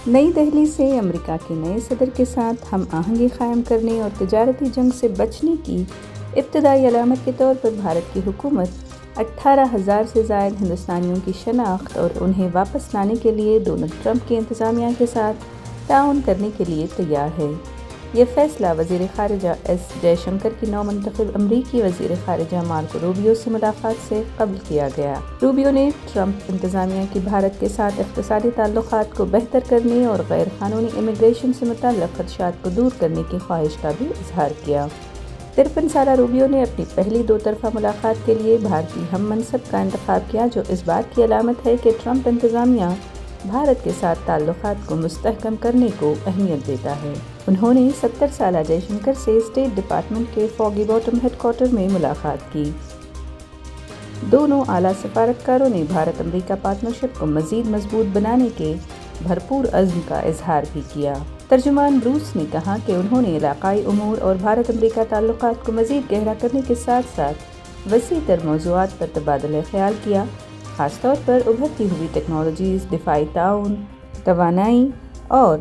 نئی دہلی سے امریکہ کے نئے صدر کے ساتھ ہم آہنگی قائم کرنے اور تجارتی جنگ سے بچنے کی ابتدائی علامت کے طور پر بھارت کی حکومت 18,000 سے زائد ہندوستانیوں کی شناخت اور انہیں واپس لانے کے لیے ڈونلڈ ٹرمپ کی انتظامیہ کے ساتھ تعاون کرنے کے لیے تیار ہے۔ یہ فیصلہ وزیر خارجہ ایس جے شنکر کی نو منتخب امریکی وزیر خارجہ مارکو روبیو سے ملاقات سے قبل کیا گیا۔ روبیو نے ٹرمپ انتظامیہ کی بھارت کے ساتھ اقتصادی تعلقات کو بہتر کرنے اور غیر قانونی امیگریشن سے متعلق خدشات کو دور کرنے کی خواہش کا بھی اظہار کیا۔ 53 سالہ روبیو نے اپنی پہلی دو طرفہ ملاقات کے لیے بھارتی ہم منصب کا انتخاب کیا، جو اس بات کی علامت ہے کہ ٹرمپ انتظامیہ بھارت کے ساتھ تعلقات کو مستحکم کرنے کو اہمیت دیتا ہے۔ انہوں نے 70 سالہ جے شنکر سے اسٹیٹ ڈپارٹمنٹ کے فاگی باٹم ہیڈ کوارٹر میں ملاقات کی۔ دونوں اعلیٰ سفارتکاروں نے بھارت امریکہ پارٹنرشپ کو مزید مضبوط بنانے کے بھرپور عزم کا اظہار بھی کیا۔ ترجمان بروس نے کہا کہ انہوں نے علاقائی امور اور بھارت امریکہ تعلقات کو مزید گہرا کرنے کے ساتھ ساتھ وسیع تر موضوعات پر تبادلہ خیال کیا، خاص طور پر ابھرتی ہوئی ٹیکنالوجیز، دفاعی تعاون، توانائی اور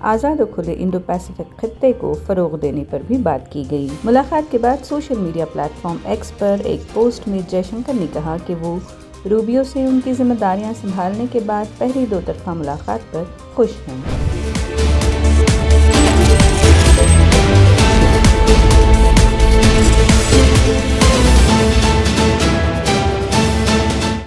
آزاد و کھلے انڈو پیسیفک خطے کو فروغ دینے پر بھی بات کی گئی۔ ملاقات کے بعد social media platform X پر ایک پوسٹ میں جے شنکر نے کہا کہ وہ روبیو سے ان کی ذمہ داریاں سنبھالنے کے بعد پہلی دو طرفہ ملاقات پر خوش ہیں۔